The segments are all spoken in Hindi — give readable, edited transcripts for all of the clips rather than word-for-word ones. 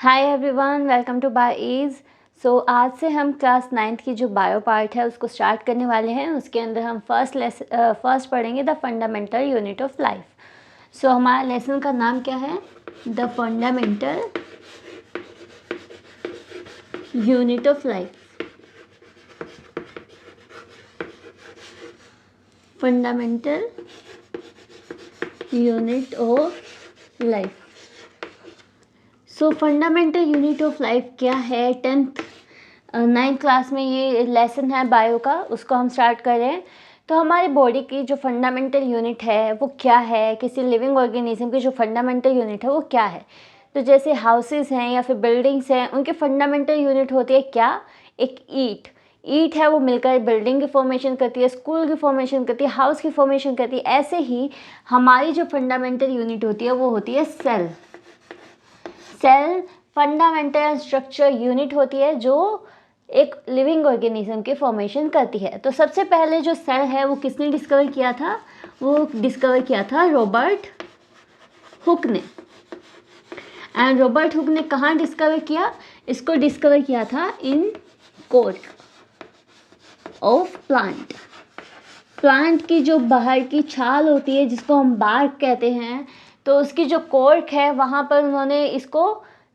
Hi everyone, welcome to Byju's. आज से हम क्लास 9th की जो बायो पार्ट है उसको स्टार्ट करने वाले हैं। उसके अंदर हम फर्स्ट पढ़ेंगे the fundamental unit of life. हमारा लेसन का नाम क्या है? The fundamental unit of life. Fundamental unit of life. Fundamental unit of life क्या है? 9th क्लास में ये लेसन है बायो का, उसको हम स्टार्ट कर रहे हैं। तो हमारी बॉडी की जो फंडामेंटल यूनिट है वो क्या है? किसी लिविंग ऑर्गेनिज्म की जो फंडामेंटल यूनिट है वो क्या है? तो जैसे हाउसेस हैं या फिर बिल्डिंग्स हैं, उनकी फंडामेंटल यूनिट होती है क्या? एक ईट है, वो मिलकर बिल्डिंग की फॉर्मेशन करती है, स्कूल की फॉर्मेशन करती है, हाउस की फॉर्मेशन करती है। ऐसे ही हमारी जो फंडामेंटल यूनिट होती है वो होती है cell. Cell fundamental structure unit होती है जो एक लिविंग ऑर्गेनिज्म की फॉर्मेशन करती है। तो सबसे पहले जो सेल है वो किसने डिस्कवर किया था? वो डिस्कवर किया था रॉबर्ट हुक ने। एंड रॉबर्ट हुक ने कहाँ डिस्कवर किया? इसको डिस्कवर किया था इन कोर्क ऑफ प्लांट। प्लांट की जो बाहर की छाल होती है जिसको हम बार्क कहते हैं, तो उसकी जो कोर्क है वहाँ पर उन्होंने इसको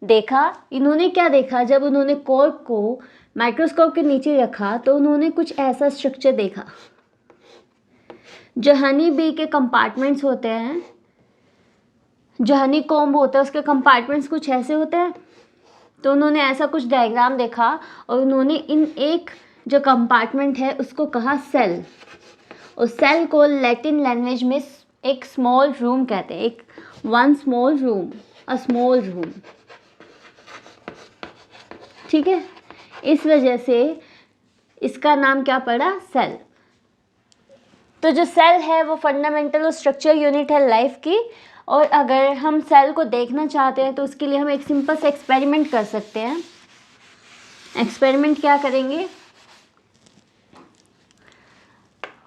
देखा। इन्होंने क्या देखा? जब उन्होंने कोर्क को माइक्रोस्कोप के नीचे रखा तो उन्होंने कुछ ऐसा स्ट्रक्चर देखा। जो हनी बी के कंपार्टमेंट्स होते हैं, जो हनी कॉम्ब होता है उसके कंपार्टमेंट्स कुछ ऐसे होते हैं। तो उन्होंने ऐसा कुछ डायग्राम देखा और उन्होंने इन एक जो कंपार्टमेंट है उसको कहा सेल। और सेल को लैटिन लैंग्वेज में एक स्मॉल रूम कहते हैं। एक one small room, a small room. ठीक है, इस वजह से इसका नाम क्या पड़ा? सेल। तो जो सेल है वो फंडामेंटल स्ट्रक्चर यूनिट है लाइफ की। और अगर हम सेल को देखना चाहते हैं तो उसके लिए हम एक सिंपल सा एक्सपेरिमेंट कर सकते हैं। एक्सपेरिमेंट क्या करेंगे?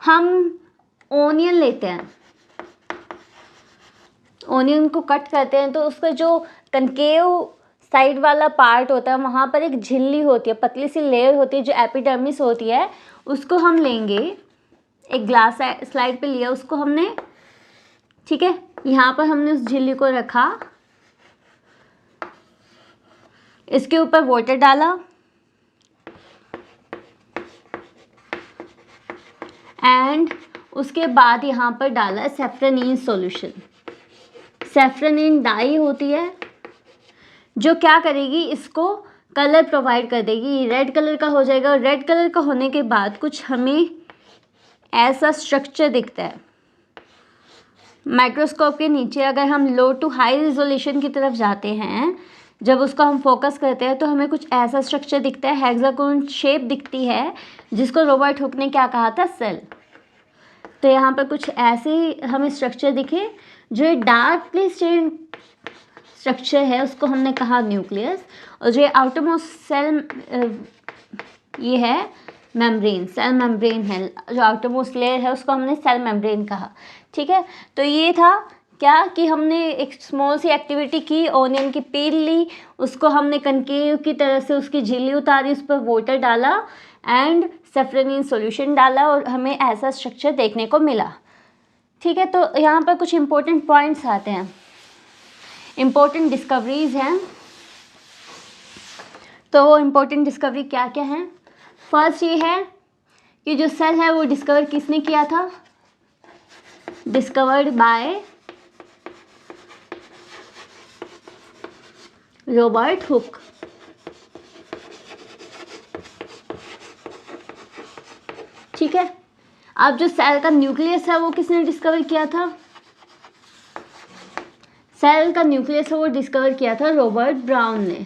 हम ओनियन लेते हैं, ओनियन को कट करते हैं तो उसका जो कनकेव साइड वाला पार्ट होता है वहाँ पर एक झिल्ली होती है, पतली सी लेयर होती है जो एपिडर्मिस होती है। उसको हम लेंगे, एक ग्लास स्लाइड पे लिया उसको हमने, ठीक है। यहाँ पर हमने उस झिल्ली को रखा, इसके ऊपर वाटर डाला एंड उसके बाद यहाँ पर डाला सेफ्रोनिन सॉल्यूशन। सेफ्रोनिन डाई होती है जो क्या करेगी? इसको कलर प्रोवाइड कर देगी, रेड कलर का हो जाएगा। और रेड कलर का होने के बाद कुछ हमें ऐसा स्ट्रक्चर दिखता है। माइक्रोस्कोप के नीचे अगर हम लो टू हाई रिजोल्यूशन की तरफ जाते हैं, जब उसको हम फोकस करते हैं तो हमें कुछ ऐसा स्ट्रक्चर दिखता है, हेक्सागोन शेप दिखती है, जिसको रॉबर्ट हुक ने क्या कहा था? सेल। तो यहाँ पर कुछ ऐसे हमें स्ट्रक्चर दिखे। जो डार्कली स्टेन्ड स्ट्रक्चर है उसको हमने कहा न्यूक्लियस। और जो आउटरमोस्ट सेल ये है मेम्ब्रेन, सेल मेम्ब्रेन है। जो आउटरमोस्ट लेयर है उसको हमने सेल मेम्ब्रेन कहा। ठीक है, तो ये था क्या कि हमने एक स्मॉल सी एक्टिविटी की, ओनियन की पील ली, उसको हमने कनकेव की तरह से उसकी झिल्ली उतारी, उस पर वाटर डाला एंड सेफ्रोनिन सॉल्यूशन डाला और हमें ऐसा स्ट्रक्चर देखने को मिला। ठीक है, तो यहाँ पर कुछ इम्पोर्टेंट पॉइंट्स आते हैं, इम्पोर्टेंट डिस्कवरीज हैं। तो वो इम्पोर्टेंट डिस्कवरी क्या क्या हैं? फर्स्ट ये है कि जो सेल है वो डिस्कवर किसने किया था? Discovered by Robert Hooke. ठीक है, अब जो सेल का न्यूक्लियस है वो किसने डिस्कवर किया था? सेल का न्यूक्लियस है वो डिस्कवर किया था रॉबर्ट ब्राउन ने।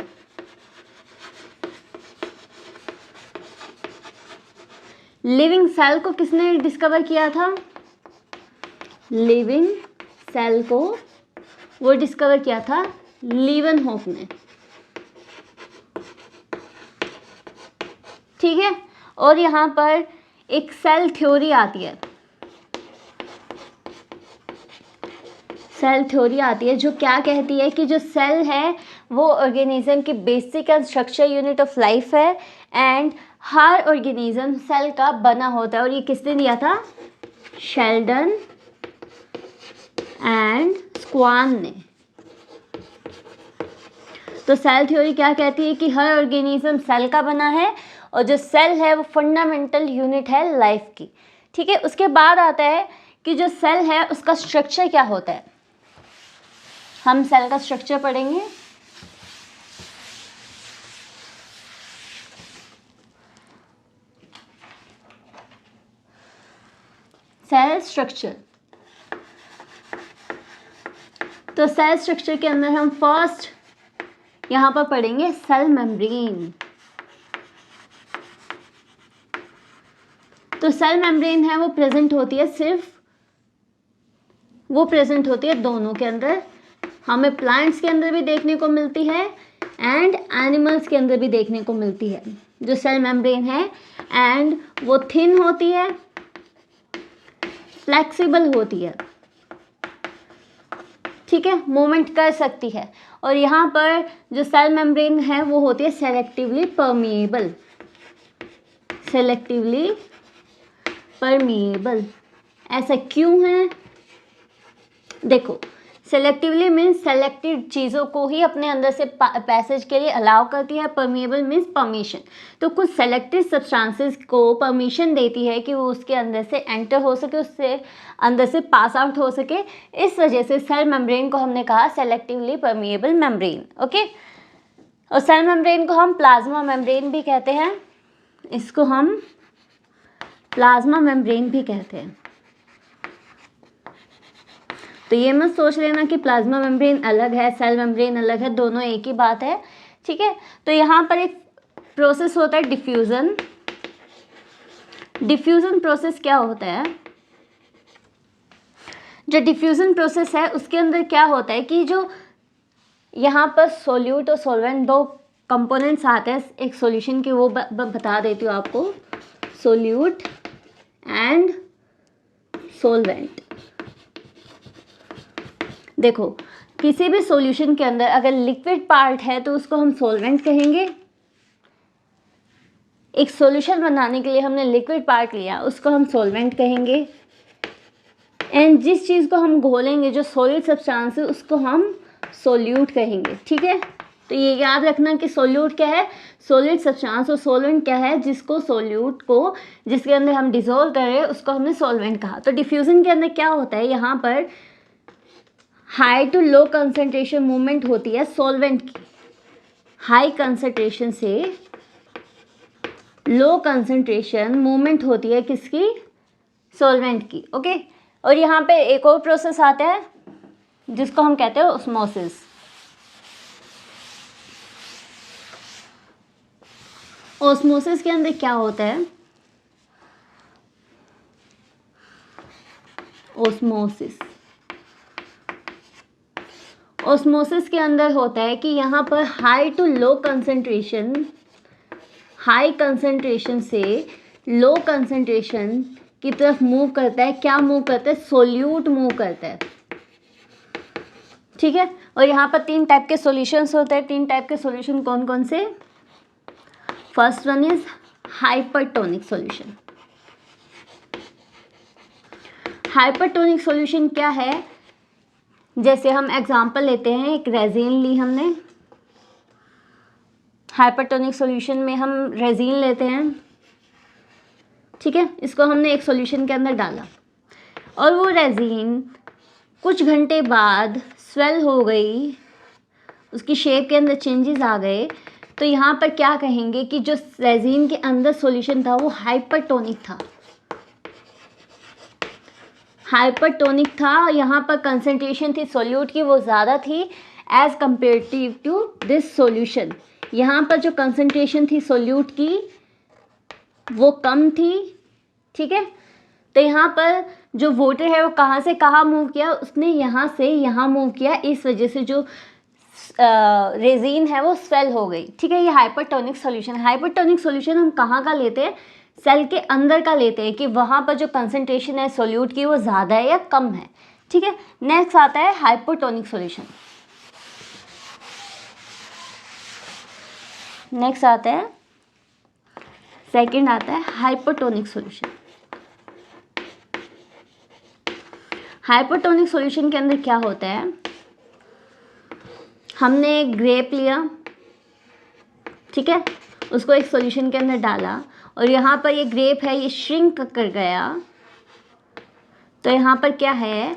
लिविंग सेल को किसने डिस्कवर किया था? लिविंग सेल को वो डिस्कवर किया था लीवनहोफ ने। ठीक है, और यहाँ पर एक सेल थ्योरी आती है। सेल थ्योरी आती है जो क्या कहती है कि जो सेल है वो ऑर्गेनिज्म की basic and structure unit of life है एंड हर ऑर्गेनिज्म सेल का बना होता है। और ये किसने दिया था? शेल्डन एंड स्क्वान ने। तो सेल थ्योरी क्या कहती है कि हर ऑर्गेनिज्म सेल का बना है और जो सेल है वो फंडामेंटल यूनिट है लाइफ की। ठीक है, उसके बाद आता है कि जो सेल है उसका स्ट्रक्चर क्या होता है। हम सेल का स्ट्रक्चर पढ़ेंगे। सेल स्ट्रक्चर, तो सेल स्ट्रक्चर के अंदर हम फर्स्ट यहाँ पर पढ़ेंगे सेल मेम्ब्रेन। तो सेल मेम्ब्रेन है वो प्रेजेंट होती है दोनों के अंदर। हमें प्लांट्स के अंदर भी देखने को मिलती है एंड एनिमल्स के अंदर भी देखने को मिलती है जो सेल मेम्ब्रेन है। एंड वो थिन होती है, फ्लेक्सिबल होती है, ठीक है, मूवमेंट कर सकती है। और यहाँ पर जो सेल मेम्ब्रेन है वो होती है सेलेक्टिवली परमिएबल। ऐसा क्यों है? देखो, सेलेक्टिवली मीन्स सेलेक्टेड चीज़ों को ही अपने अंदर से पैसेज के लिए अलाउ करती है। परमिएबल मीन्स परमिशन, तो कुछ सेलेक्टेड सब्सटेंसेस को परमिशन देती है कि वो उसके अंदर से एंटर हो सके, उससे अंदर से पास आउट हो सके। इस वजह से सेल मेम्ब्रेन को हमने कहा सेलेक्टिवली परमिएबल मेम्ब्रेन। ओके, और सेल मेम्ब्रेन को हम प्लाज्मा मेम्ब्रेन भी कहते हैं, इसको हम प्लाज्मा मेम्ब्रेन भी कहते हैं। तो ये मत सोच लेना कि प्लाज्मा मेम्ब्रेन अलग है, सेल मेम्ब्रेन अलग है, दोनों एक ही बात है। ठीक है, तो यहाँ पर एक प्रोसेस होता है डिफ्यूज़न। डिफ्यूज़न प्रोसेस क्या होता है? जो डिफ्यूज़न प्रोसेस है उसके अंदर क्या होता है कि जो यहाँ पर सोल्यूट और सॉल्वेंट दो कंपोनेंट्स आते हैं एक सॉल्यूशन के, वो बता देती हूँ आपको, सोल्यूट एंड सॉल्वेंट। देखो, किसी भी सॉल्यूशन के अंदर अगर लिक्विड पार्ट है तो उसको हम सॉल्वेंट कहेंगे। एक सॉल्यूशन बनाने के लिए हमने लिक्विड पार्ट लिया, उसको हम सॉल्वेंट कहेंगे। एंड जिस चीज़ को हम घोलेंगे, जो सॉलिड सब्सटेंस है, उसको हम सोल्यूट कहेंगे। ठीक है, तो ये याद रखना कि सोल्यूट क्या है, सॉलिड सब्सटेंस, और सॉल्वेंट क्या है, जिसको सोल्यूट को जिसके अंदर हम डिसॉल्व कर रहे हैं उसको हमने सॉल्वेंट कहा। तो डिफ्यूजन के अंदर क्या होता है, यहाँ पर high to low concentration movement होती है सॉल्वेंट की, हाई कंसंट्रेशन से लो कंसंट्रेशन मूवमेंट होती है किसकी, सॉल्वेंट की। ओके, और यहाँ पे एक और प्रोसेस आता है जिसको हम कहते हैं ऑस्मोसिस। ऑस्मोसिस के अंदर क्या होता है, ऑस्मोसिस के अंदर होता है कि यहाँ पर high to low concentration, high concentration से लो कंसंट्रेशन की तरफ मूव करता है। क्या मूव करता है, सोल्यूट मूव करता है। ठीक है, और यहाँ पर 3 टाइप के सॉल्यूशंस होते हैं। 3 टाइप के सॉल्यूशन कौन कौन से? First one is hypertonic solution. Hypertonic solution क्या है, जैसे हम एग्जांपल लेते हैं, एक रेजिन ली हमने, हाइपरटोनिक सॉल्यूशन में हम रेजिन लेते हैं। ठीक है, इसको हमने एक सॉल्यूशन के अंदर डाला और वो रेजिन कुछ घंटे बाद स्वेल हो गई, उसकी शेप के अंदर चेंजेस आ गए। तो यहाँ पर क्या कहेंगे कि जो रेजिन के अंदर सॉल्यूशन था वो हाइपरटोनिक था, हाइपरटोनिक था। यहाँ पर कंसंट्रेशन थी सोल्यूट की वो ज़्यादा थी as comparative to this solution. यहाँ पर जो कंसंट्रेशन थी सोल्यूट की वो कम थी। ठीक है, तो यहाँ पर जो वाटर है वो कहाँ से कहाँ मूव किया, उसने यहाँ से यहाँ मूव किया, इस वजह से जो रेजिन है वो स्वेल हो गई। ठीक है, ये हाइपरटोनिक सॉल्यूशन। हाइपरटोनिक सॉल्यूशन हम कहाँ का लेते हैं, सेल के अंदर का लेते हैं कि वहाँ पर जो कंसंट्रेशन है सोल्यूट की वो ज़्यादा है या कम है। ठीक है। नेक्स्ट आता है हाइपोटोनिक सॉल्यूशन। नेक्स्ट आता है, सेकंड आता है हाइपोटोनिक सॉल्यूशन। हाइपोटोनिक सॉल्यूशन के अंदर क्या होता है, हमने एक ग्रेप लिया, ठीक है, उसको एक सॉल्यूशन के अंदर डाला और यहाँ पर ये ग्रेप है, ये श्रिंक कर गया। तो यहाँ पर क्या है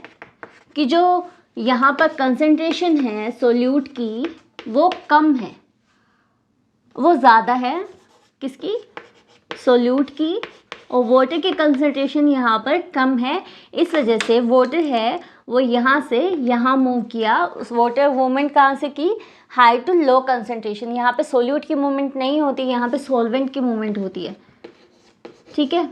कि जो यहाँ पर कंसंट्रेशन है सोल्यूट की वो कम है, वो ज़्यादा है किसकी, सोल्यूट की, और वाटर की कंसंट्रेशन यहाँ पर कम है। इस वजह से वाटर है वो यहाँ से यहाँ मूव किया। उस वाटर मूवमेंट कहाँ से की, हाई टू लो कंसंट्रेशन। यहाँ पे सोल्यूट की मूवमेंट नहीं होती, यहाँ पे सॉल्वेंट की मूवमेंट होती है, ठीक है।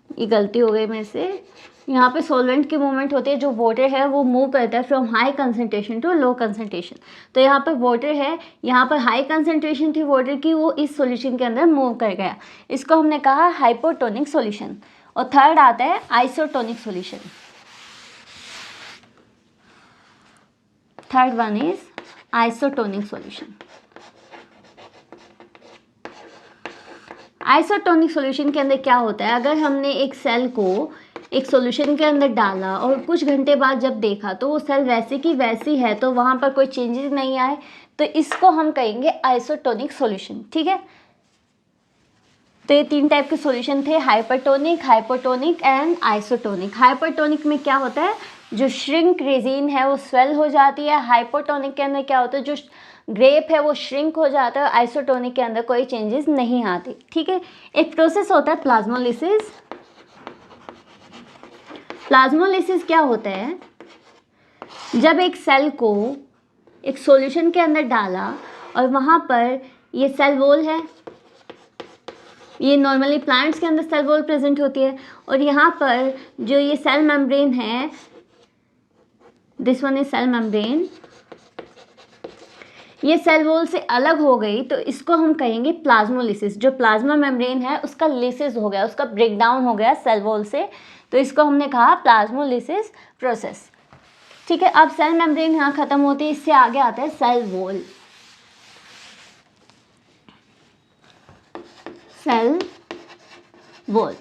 ये गलती हो गई मेरे से, यहाँ पे सॉल्वेंट की मूवमेंट होती है, जो वाटर है वो मूव करता है from high concentration to low concentration. तो यहाँ पर वाटर है, यहाँ पर हाई कंसंट्रेशन थी वाटर की, वो इस सॉल्यूशन के अंदर मूव कर गया, इसको हमने कहा हाइपोटोनिक सॉल्यूशन। और थर्ड आता है isotonic solution. Third one is isotonic solution. Isotonic solution के अंदर क्या होता है, अगर हमने एक सेल को एक सॉल्यूशन के अंदर डाला और कुछ घंटे बाद जब देखा तो वो सेल वैसे की वैसी है, तो वहाँ पर कोई चेंजेस नहीं आए, तो इसको हम कहेंगे आइसोटोनिक सॉल्यूशन, ठीक है। तो ये तीन टाइप के सॉल्यूशन थे, hypertonic, hypotonic and isotonic. Hypertonic में क्या होता है, जो श्रिंक रेजिन है वो स्वेल हो जाती है। हाइपोटोनिक के अंदर क्या होता है, जो ग्रेप है वो श्रिंक हो जाता है। आइसोटोनिक के अंदर कोई चेंजेस नहीं आते, ठीक है। एक प्रोसेस होता है प्लाज्मोलिसिस। प्लाज्मोलिसिस क्या होता है, जब एक सेल को एक सॉल्यूशन के अंदर डाला और वहाँ पर ये सेल वॉल है, ये नॉर्मली प्लांट्स के अंदर सेल वॉल प्रेजेंट होती है, और यहाँ पर जो ये सेल मेम्ब्रेन है, this one is cell membrane, ये सेल वॉल से अलग हो गई, तो इसको हम कहेंगे प्लाज्मोलिसिस। जो प्लाज्मा मेम्ब्रेन है उसका लिसिस हो गया, उसका ब्रेकडाउन हो गया सेल वॉल से, तो इसको हमने कहा प्लाज्मोलिसिस प्रोसेस, ठीक है। अब सेल मेम्ब्रेन यहाँ खत्म होती है, इससे आगे आता है cell wall. Cell wall,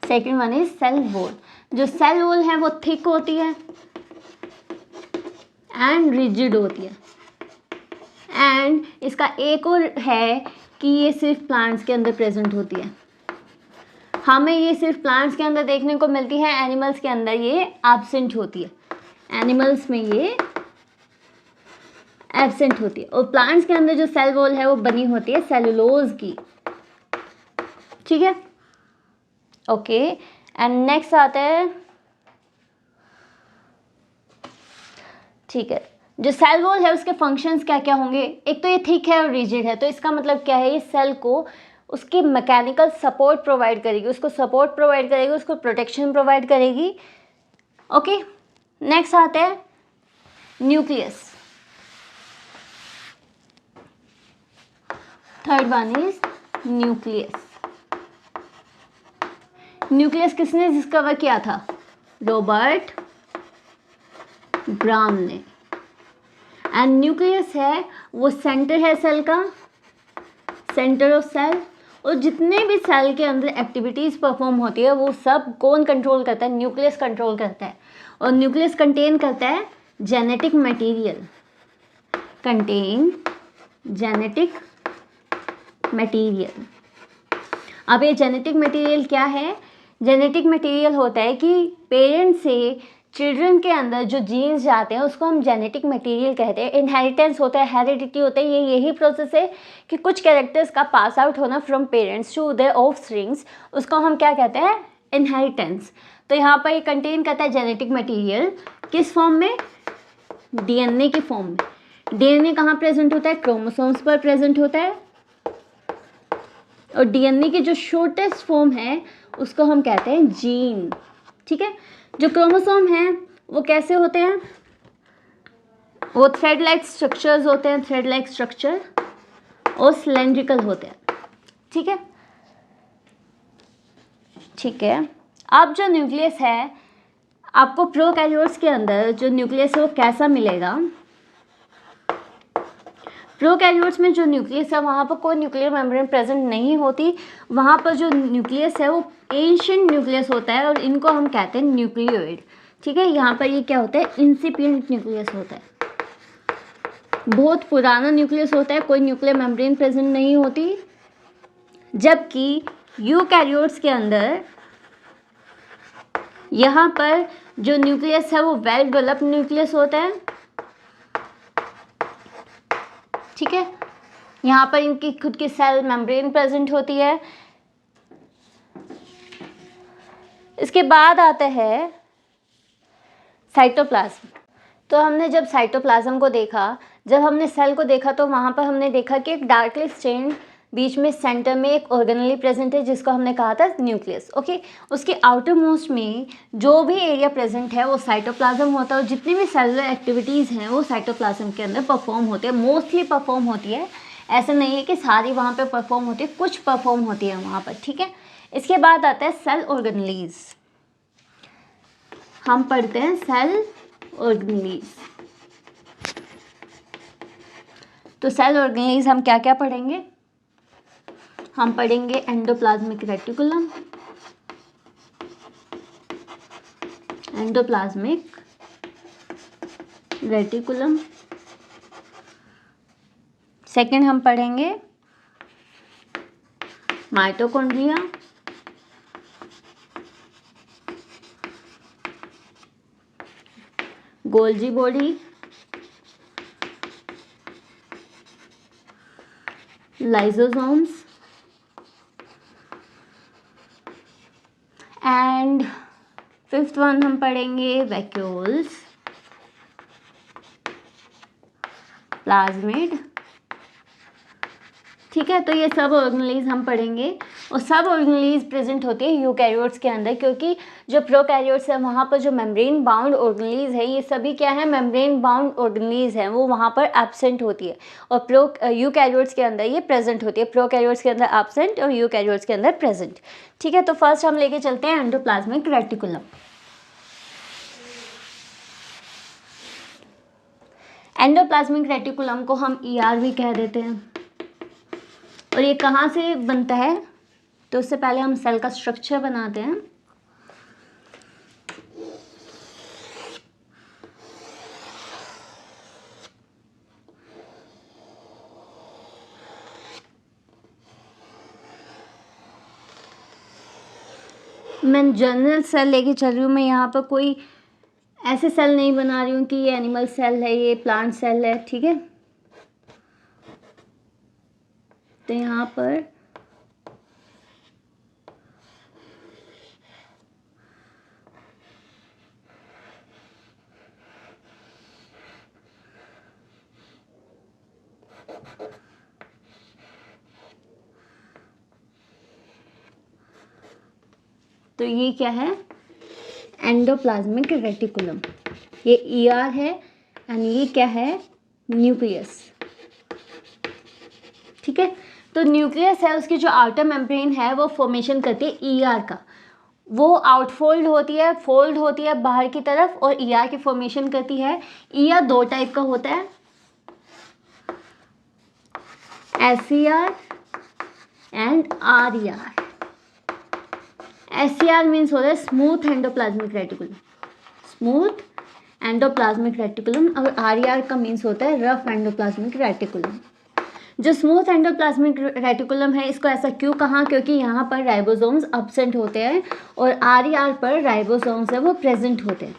second one is cell wall. जो सेल वॉल है वो थिक होती है एंड रिजिड होती है, एंड इसका एक और है कि ये सिर्फ प्लांट्स के अंदर प्रेजेंट होती है। हमें ये सिर्फ प्लांट्स के अंदर देखने को मिलती है, एनिमल्स के अंदर ये एब्सेंट होती है। एनिमल्स में ये एब्सेंट होती है, और प्लांट्स के अंदर जो सेल वॉल है वो बनी होती है सेलुलोज की, ठीक है। ओके, एंड नेक्स्ट आता है, ठीक है, जो सेल वॉल है उसके फंक्शंस क्या क्या होंगे। एक तो ये थिक है और रिजिड है, तो इसका मतलब क्या है, ये सेल को उसकी मैकेनिकल सपोर्ट प्रोवाइड करेगी, उसको सपोर्ट प्रोवाइड करेगी, उसको प्रोटेक्शन प्रोवाइड करेगी। ओके, नेक्स्ट आता है nucleus. Third one is nucleus. Nucleus किसने डिस्कवर किया था, रॉबर्ट ग्राम ने। एंड न्यूक्लियस है वो सेंटर है सेल का, सेंटर ऑफ सेल, और जितने भी सेल के अंदर एक्टिविटीज़ परफॉर्म होती है वो सब कौन कंट्रोल करता है, न्यूक्लियस कंट्रोल करता है। और न्यूक्लियस कंटेन करता है genetic material, contain genetic material. अब ये जेनेटिक मटेरियल क्या है, जेनेटिक मटेरियल होता है कि पेरेंट से चिल्ड्रन के अंदर जो जीन्स जाते हैं उसको हम जेनेटिक मटेरियल कहते हैं। इनहेरिटेंस होता है, हेरिडिटी होता है, ये यही प्रोसेस है कि कुछ कैरेक्टर्स का पास आउट होना from parents to their offsprings, उसको हम क्या कहते हैं, इनहेरिटेंस। तो यहाँ पर ये कंटेन करता है जेनेटिक मटेरियल, किस फॉर्म में, डीएनए की फॉर्म में। डीएनए कहाँ प्रेजेंट होता है, क्रोमोसोम्स पर प्रेजेंट होता है, और डीएनए की जो शॉर्टेस्ट फॉर्म है उसको हम कहते हैं जीन, ठीक है। जो क्रोमोसोम हैं वो कैसे होते हैं, वो थ्रेड लाइक स्ट्रक्चर्स होते हैं, थ्रेड लाइक स्ट्रक्चर, और सिलेंड्रिकल होते हैं, ठीक है, ठीक है। अब जो न्यूक्लियस है आपको प्रोकैरियोट्स के अंदर जो न्यूक्लियस है वो कैसा मिलेगा? प्रोकैरियोट्स में जो न्यूक्लियस है वहाँ पर कोई न्यूक्लियर मेम्ब्रेन प्रेजेंट नहीं होती, वहाँ पर जो न्यूक्लियस है वो एंशिएंट न्यूक्लियस होता है और इनको हम कहते हैं न्यूक्लियोइड। ठीक है, यहाँ पर ये क्या होता है? इंसिपिएंट न्यूक्लियस होता है, बहुत पुराना न्यूक्लियस होता है, कोई न्यूक्लियर मेम्ब्रेन प्रेजेंट नहीं होती। जबकि यूकैरियोट्स के अंदर यहाँ पर जो न्यूक्लियस है वो वेल डेवलप्ड न्यूक्लियस होता है। ठीक है, यहाँ पर इनकी खुद की सेल मेम्ब्रेन प्रेजेंट होती है। इसके बाद आता है साइटोप्लाज्म। तो हमने जब साइटोप्लाज्म को देखा, जब हमने सेल को देखा तो वहाँ पर हमने देखा कि एक डार्कली स्टेन्ड बीच में सेंटर में एक ऑर्गेनेली प्रेजेंट है जिसको हमने कहा था न्यूक्लियस। ओके, उसके आउटर मोस्ट में जो भी एरिया प्रेजेंट है वो साइटोप्लाज्म होता है और जितनी भी सेलुलर एक्टिविटीज़ हैं वो साइटोप्लाज्म के अंदर परफॉर्म होते हैं, मोस्टली परफॉर्म होती है। ऐसा नहीं है कि सारी वहाँ पे परफॉर्म होती है, कुछ परफॉर्म होती है वहाँ पर। ठीक है, इसके बाद आता है सेल ऑर्गेनेलीज। हम पढ़ते हैं सेल ऑर्गेनेलीज। तो सेल ऑर्गेनेलीज हम क्या क्या पढ़ेंगे? हम पढ़ेंगे endoplasmic reticulum, endoplasmic reticulum. Second हम पढ़ेंगे mitochondria, Golgi body, lysosomes and fifth one हम पढ़ेंगे वैक्यूल्स, प्लाज्मिड। ठीक है, तो ये सब ऑर्गेनेलीज हम पढ़ेंगे और सब ऑर्गेनेलीज प्रेजेंट होती है यूकैरियोट्स के अंदर, क्योंकि जो प्रोकैरियोट्स है वहाँ पर जो मेम्ब्रेन बाउंड ऑर्गेनेलीज है ये सभी क्या है? मेम्ब्रेन बाउंड ऑर्गेनेलीज हैं, वो वहाँ पर एब्सेंट होती है और यूकैरियोट्स के अंदर ये प्रेजेंट होती है। प्रोकैरियोट्स के अंदर एब्सेंट और यूकैरियोट्स के अंदर प्रेजेंट। ठीक है, तो फर्स्ट हम लेके चलते हैं एंडोप्लाज्मिक रेटिकुलम। एंडोप्लाज्मिक रेटिकुलम को हम ER भी कह देते हैं। और ये कहाँ से बनता है? तो उससे पहले हम सेल का स्ट्रक्चर बनाते हैं। मैं जनरल सेल लेके चल रही हूँ, मैं यहाँ पर कोई ऐसे सेल नहीं बना रही हूँ कि ये एनिमल सेल है, ये प्लांट सेल है। ठीक है, तो यहाँ पर तो ये क्या है? Endoplasmic reticulum. ये ER है एंड ये क्या है? न्यूक्लियस। ठीक है, तो न्यूक्लियस है, उसकी जो आउटर मेम्ब्रेन है वो फॉर्मेशन करती है ER का। वो आउटफोल्ड होती है, फोल्ड होती है बाहर की तरफ और ER की फॉर्मेशन करती है। ER दो टाइप का होता है, SCR and RER। SCR means होता है smooth endoplasmic reticulum, smooth endoplasmic reticulum, और RER का मीन्स होता है रफ एंडोप्लाज्मिक रेटिकुलम। जो स्मूथ एंडोप्लाज्मिक रेटिकुलम है इसको ऐसा क्यों कहा? क्योंकि यहाँ पर राइबोसोम्स एब्सेंट होते हैं और RER पर राइबोसोम्स है वो प्रेजेंट होते हैं।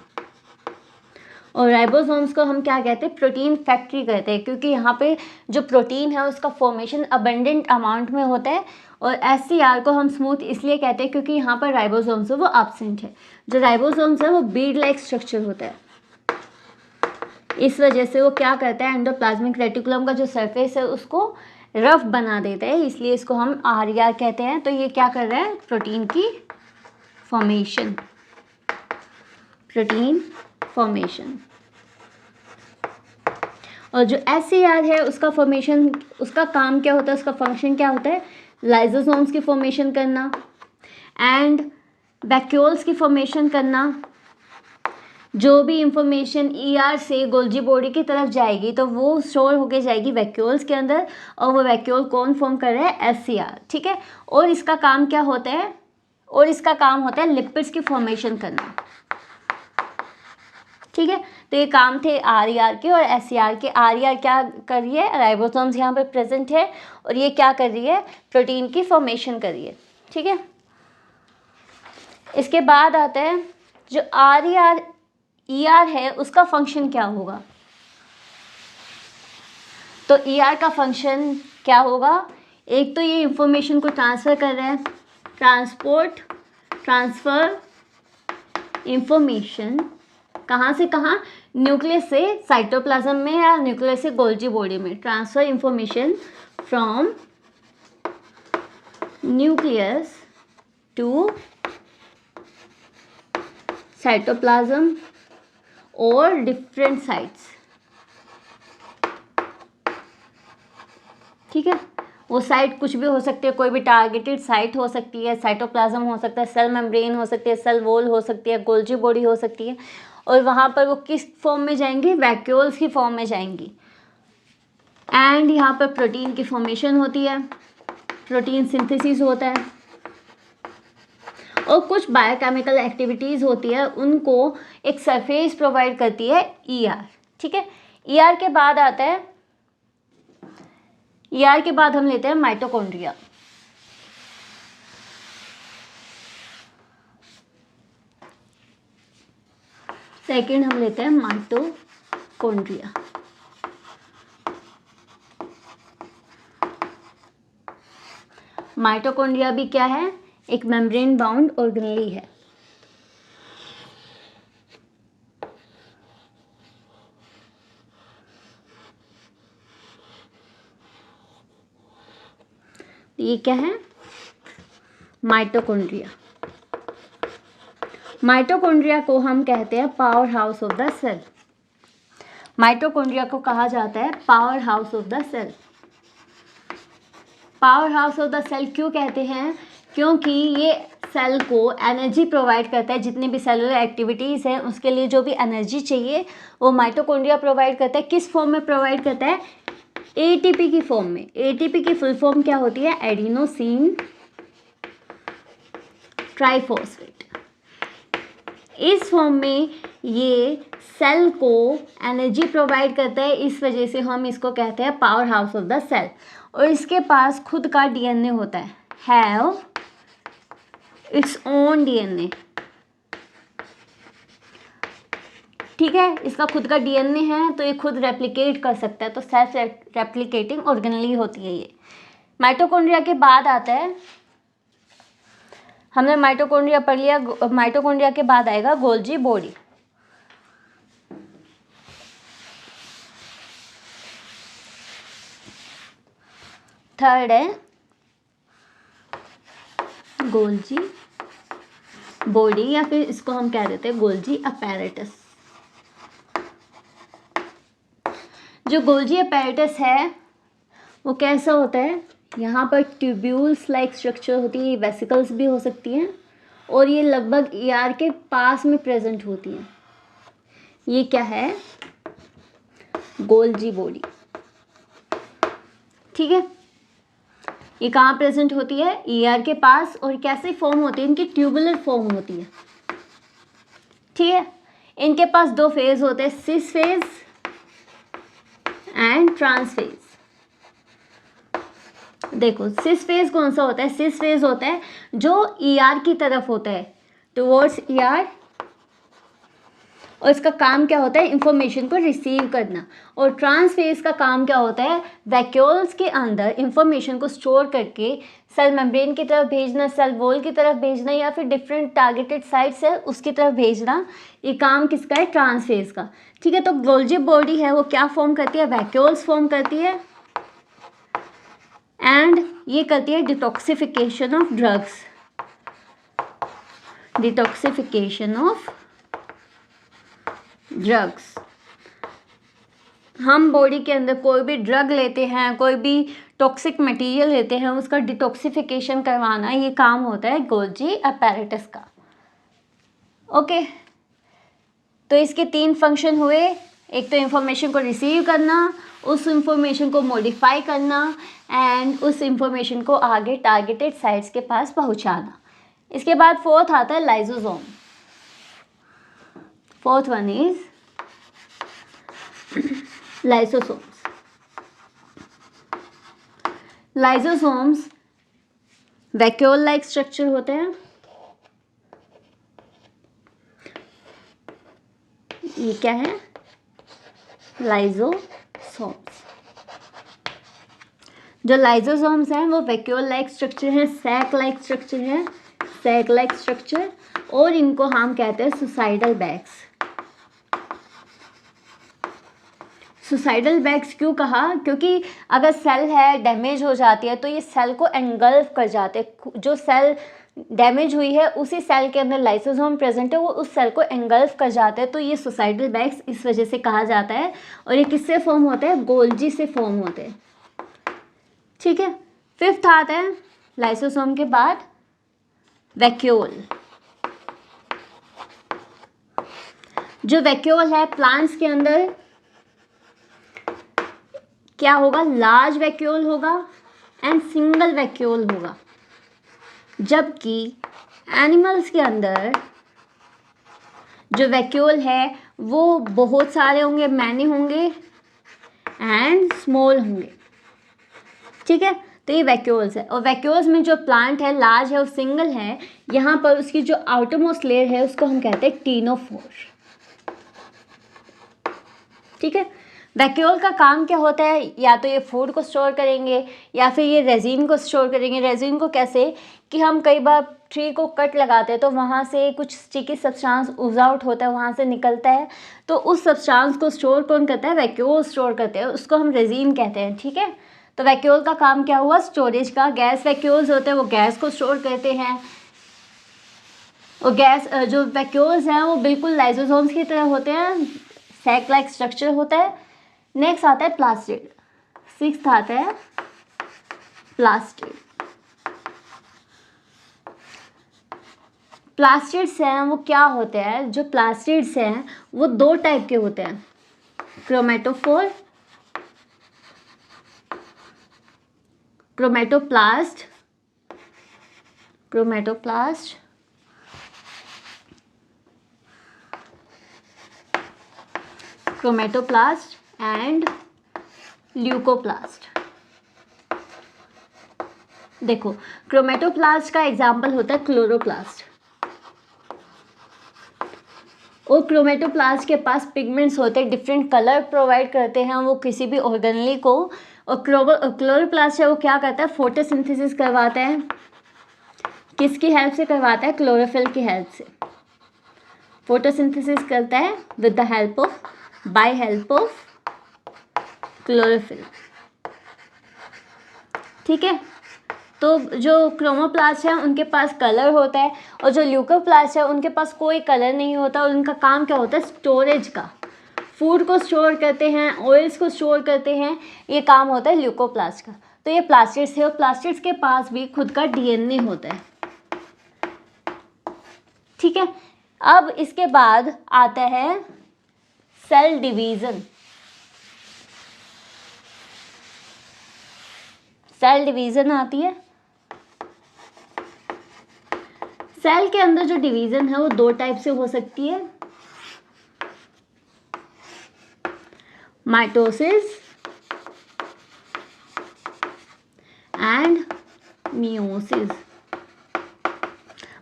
और राइबोसोम्स को हम क्या कहते हैं? प्रोटीन फैक्ट्री कहते हैं, क्योंकि यहाँ पे जो प्रोटीन है उसका फॉर्मेशन अबंडेंट अमाउंट में होता है। और SCR को हम स्मूथ इसलिए कहते हैं क्योंकि यहाँ पर राइबोसोम्स है वो एब्सेंट है। जो राइबोसोम्स है वो बीड लाइक स्ट्रक्चर होता है, इस वजह से वो क्या करता है? एंडोप्लाज्मिक रेटिकुलम का जो सरफेस है उसको रफ बना देता है, इसलिए इसको हम RER कहते हैं। तो ये क्या कर रहा है? प्रोटीन की फॉर्मेशन, प्रोटीन फॉर्मेशन। और जो SCR है उसका फॉर्मेशन, उसका काम क्या होता है? उसका फंक्शन क्या होता है? लाइसोसोम्स की फॉर्मेशन करना एंड वैक्यूल्स की फॉर्मेशन करना जो भी इंफॉर्मेशन ईआर से गोल्जी बॉडी की तरफ जाएगी तो वो स्टोर होके जाएगी वैक्यूल्स के अंदर, और वो वैक्यूल कौन फॉर्म कर रहा है, एससीआर, ठीक है। और इसका काम क्या होता है, और इसका काम होता है लिपिड्स की फॉर्मेशन करना, ठीक है। तो ये काम थे आरईआर के और एससीआर के। आरईआर क्या कर रही है, राइबोसोम्स यहाँ पर प्रेजेंट है, और ये क्या कर रही है, प्रोटीन की फॉर्मेशन कर रही है, ठीक है। इसके बाद आता है जो आरईआर ईआर है उसका फंक्शन क्या होगा। तो ईआर का फंक्शन क्या होगा, एक तो ये इंफॉर्मेशन को ट्रांसफ़र कर रहा है, ट्रांसफ़र इंफॉर्मेशन कहाँ से कहाँ, न्यूक्लियस से साइटोप्लाज्म में या न्यूक्लियस से गोल्जी बॉडी में। Transfer information from nucleus to cytoplasm और डिफरेंट साइट्स, ठीक है। वो साइट कुछ भी हो सकती है, कोई भी टारगेटेड साइट हो सकती है, साइटोप्लाज्म हो सकता है, सेल मेम्ब्रेन हो सकती है, सेल वॉल हो सकती है, गोल्जी बॉडी हो सकती है। और वहाँ पर वो किस फॉर्म में जाएंगी, वैक्यूल्स की फॉर्म में जाएंगी। एंड यहाँ पर प्रोटीन की फॉर्मेशन होती है, प्रोटीन सिंथेसिस होता है, और कुछ बायोकेमिकल एक्टिविटीज़ होती है, उनको एक सरफेस प्रोवाइड करती है ईआर, ठीक है। ईआर के बाद आता है, ईआर के बाद हम लेते हैं माइटोकॉन्ड्रिया। सेकंड हम लेते हैं माइटोकॉन्ड्रिया। माइटोकॉन्ड्रिया भी क्या है, एक मेम्ब्रेन बाउंड ऑर्गेनेली है। ये क्या है, माइटोकॉन्ड्रिया। माइटोकॉन्ड्रिया को हम कहते हैं power house of the cell. Mitochondria को कहा जाता है power house of the cell. Power house of the cell क्यों कहते हैं, क्योंकि ये सेल को एनर्जी प्रोवाइड करता है। जितनी भी सेलुलर एक्टिविटीज़ हैं उसके लिए जो भी एनर्जी चाहिए वो माइटोकॉन्ड्रिया प्रोवाइड करता है। किस फॉर्म में प्रोवाइड करता है, एटीपी की फॉर्म में। एटीपी की फुल फॉर्म क्या होती है, एडिनोसिन ट्राइफॉस्फेट। इस फॉर्म में ये सेल को एनर्जी प्रोवाइड करता है, इस वजह से हम इसको कहते हैं power house of the cell. और इसके पास खुद का डीएनए होता है, हैव इट्स ओन डीएनए, ठीक है। इसका खुद का डीएनए है तो ये खुद रेप्लिकेट कर सकता है, तो सेल्फ रेप्लिकेटिंग ऑर्गेनेली होती है ये। माइटोकॉन्ड्रिया के बाद आता है, हमने माइटोकॉन्ड्रिया पढ़ लिया, माइटोकॉन्ड्रिया के बाद आएगा गोल्जी बॉडी। थर्ड है गोल्जी बॉडी, या फिर इसको हम कह देते हैं गोल्जी अपैरेटस। जो गोल्जी अपैरेटस है वो कैसा होता है, यहाँ पर ट्यूब्यूल्स लाइक स्ट्रक्चर होती है, वेसिकल्स भी हो सकती हैं, और ये लगभग ईआर के पास में प्रेजेंट होती हैं। ये क्या है, गोल्जी बॉडी, ठीक है। ये कहाँ प्रेजेंट होती है, ईआर के पास, और कैसे फॉर्म होती है, इनकी ट्यूबुलर फॉर्म होती है, ठीक है। इनके पास दो फेज होते हैं, सिस फेज एंड ट्रांस फेज। देखो सिस फेज कौन सा होता है, सिस फेज होता है जो ईआर की तरफ होता है, टुवर्ड्स ईआर, और इसका काम क्या होता है, इंफॉर्मेशन को रिसीव करना। और ट्रांस फेज का काम क्या होता है, वैक्यूल्स के अंदर इंफॉर्मेशन को स्टोर करके सेल मेम्ब्रेन की तरफ भेजना, सेल वॉल की तरफ भेजना, या फिर डिफरेंट टारगेटेड साइट्स है उसकी तरफ भेजना। ये काम किसका है, ट्रांस फेज का, ठीक है। तो गोल्जी बॉडी है वो क्या फॉर्म करती है, वैक्यूल्स फॉर्म करती है, एंड ये करती है detoxification of drugs, detoxification of drugs. हम बॉडी के अंदर कोई भी ड्रग लेते हैं, कोई भी टॉक्सिक मटेरियल लेते हैं, उसका डिटॉक्सिफिकेशन करवाना, ये काम होता है गोल्जी अपैरेटस का, ओके। तो इसके 3 फंक्शन हुए, एक तो इंफॉर्मेशन को रिसीव करना, उस इंफॉर्मेशन को मॉडिफाई करना एंड उस इंफॉर्मेशन को आगे टारगेटेड साइट्स के पास पहुंचाना। इसके बाद फोर्थ आता है lysosome. Fourth one is lysosomes. Lysosomes vacuole like structure होते हैं। ये क्या है? लाइसोसोम्स। जो लाइसोसोम्स हैं वो वैक्यूल लाइक स्ट्रक्चर है, सैक लाइक स्ट्रक्चर है, सैक लाइक स्ट्रक्चर, और इनको हम कहते हैं सुसाइडल बैग्स। सुसाइडल बैग्स क्यों कहा? क्योंकि अगर सेल है डैमेज हो जाती है तो ये सेल को एंगल्फ कर जाते हैं। जो सेल डैमेज हुई है उसी सेल के अंदर लाइसोसोम प्रेजेंट है, वो उस सेल को एंगल्फ कर जाते हैं, तो ये सुसाइडल बैग्स इस वजह से कहा जाता है। और ये किससे फॉर्म होते हैं? गोल्जी से फॉर्म होते हैं। ठीक है। फिफ्थ आता है लाइसोसोम के बाद वैक्यूल। जो वैक्यूल है प्लांट्स के अंदर क्या होगा? लार्ज वैक्यूल होगा एंड सिंगल वैक्यूल होगा, जबकि एनिमल्स के अंदर जो वैक्यूल है वो बहुत सारे होंगे, मैनी होंगे एंड स्मॉल होंगे। ठीक है। तो ये वैक्यूल्स है, और वैक्यूल्स में जो प्लांट है लार्ज है और सिंगल है, यहाँ पर उसकी जो आउटरमोस्ट लेयर है उसको हम कहते हैं टीनोफोर। ठीक है। वैक्यूल का काम क्या होता है? या तो ये फूड को स्टोर करेंगे या फिर ये रेजिन को स्टोर करेंगे। रेजिन को कैसे कि हम कई बार ट्री को कट लगाते हैं तो वहाँ से कुछ स्टिकी सब्सटेंस उज आउट होता है, वहाँ से निकलता है, तो उस सब्सटेंस को स्टोर कौन करता है? वैक्यूल स्टोर करते हैं, उसको हम रेजिन कहते हैं। ठीक है। तो वैक्यूल का काम क्या हुआ? स्टोरेज का। गैस वैक्यूल्स होते हैं वो गैस को स्टोर करते हैं, और गैस जो वैक्यूल्स हैं वो बिल्कुल लाइसोसोम्स की तरह होते हैं, सैक लाइक स्ट्रक्चर होता है। नेक्स्ट आता है प्लास्टिड। सिक्स्थ आता है प्लास्टिड। प्लास्टिड्स हैं वो क्या होते हैं? जो प्लास्टिड्स हैं वो 2 टाइप के होते हैं, क्रोमेटोफोर, क्रोमेटोप्लास्ट, क्रोमेटोप्लास्ट, क्रोमेटोप्लास्ट एंड ल्यूकोप्लास्ट। देखो क्रोमेटोप्लास्ट का एग्जाम्पल होता है क्लोरोप्लास्ट, और क्रोमेटोप्लास्ट के पास पिगमेंट्स होते हैं, डिफरेंट कलर प्रोवाइड करते हैं वो किसी भी ऑर्गेनेली को। और क्लोरोप्लास्ट है वो क्या करता है? फोटोसिंथेसिस करवाता है। किसकी हेल्प से करवाता है? क्लोरोफिल की हेल्प से फोटोसिंथेसिस करता है with the help of, by help of chlorophyll. ठीक है। तो जो क्रोमोप्लास्ट है उनके पास कलर होता है, और जो ल्यूकोप्लास्ट है उनके पास कोई कलर नहीं होता, और उनका काम क्या होता है? स्टोरेज का। फूड को स्टोर करते हैं, ऑयल्स को स्टोर करते हैं, ये काम होता है ल्यूकोप्लास्ट का। तो ये प्लास्टिड्स है, और प्लास्टिड्स के पास भी खुद का डीएनए होता है। ठीक है। अब इसके बाद आता है सेल डिवीजन। सेल डिवीजन आती है। सेल के अंदर जो डिवीजन है वो 2 टाइप से हो सकती है, माइटोसिस एंड मियोसिस।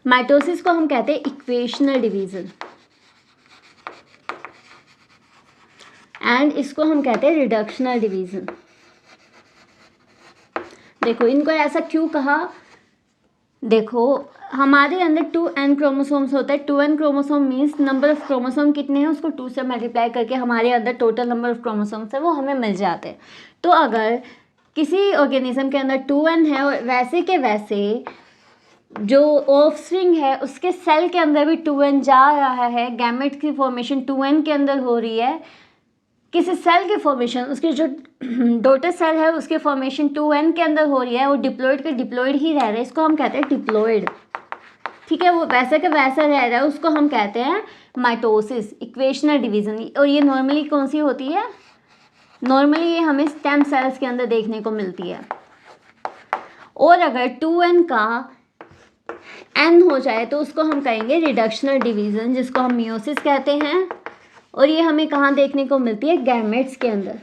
माइटोसिस को हम कहते हैं इक्वेशनल डिवीजन, एंड इसको हम कहते हैं रिडक्शनल डिवीजन। देखो इनको ऐसा क्यों कहा? देखो हमारे अंदर 2n क्रोमोसोम्स होता है। 2n chromosome means number of chromosome कितने हैं उसको 2 से मल्टीप्लाई करके हमारे अंदर टोटल नंबर ऑफ क्रोमोसोम्स है वो हमें मिल जाते हैं। तो अगर किसी ऑर्गेनिज्म के अंदर 2n है और वैसे के वैसे जो ऑफस्प्रिंग है उसके सेल के अंदर भी 2n जा रहा है, गैमेट की फॉर्मेशन 2n के अंदर हो रही है, किसी सेल की फॉर्मेशन उसके जो डॉटर सेल है उसके फॉर्मेशन 2n के अंदर हो रही है, वो डिप्लॉइड के डिप्लॉइड ही रह रहे हैं, इसको हम कहते हैं डिप्लॉइड। ठीक है, वो वैसा का वैसा रह रहा है, उसको हम कहते हैं माइटोसिस, इक्वेशनल डिवीज़न। और ये नॉर्मली कौन सी होती है? नॉर्मली ये हमें स्टेम सेल्स के अंदर देखने को मिलती है। और अगर 2n का n हो जाए तो उसको हम कहेंगे रिडक्शनल डिवीज़न, जिसको हम मियोसिस कहते हैं। और ये हमें कहाँ देखने को मिलती है? गैमेट्स के अंदर।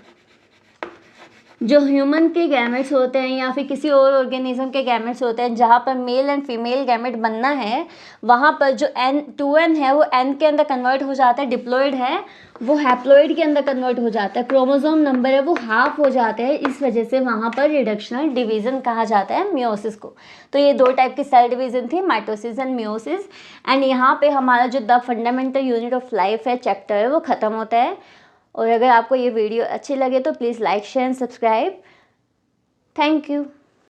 जो ह्यूमन के गैमेट्स होते हैं या फिर किसी और ऑर्गेनिज्म के गैमेट्स होते हैं, जहाँ पर मेल एंड फीमेल गैमेट बनना है, वहाँ पर जो n2n है वो n के अंदर कन्वर्ट हो जाता है, डिप्लॉइड है वो हैप्लॉइड के अंदर कन्वर्ट हो जाता है, क्रोमोसोम नंबर है वो हाफ हो जाता है। इस वजह से वहाँ पर रिडक्शनल डिवीज़न कहा जाता है मियोसिस को। तो ये दो टाइप की सेल डिवीज़न थी, माइटोसिस एंड मियोसिस। एंड यहाँ पे हमारा जो the fundamental unit of life है चैप्टर है वो ख़त्म होता है। और अगर आपको ये वीडियो अच्छी लगे तो please like share and subscribe. Thank you.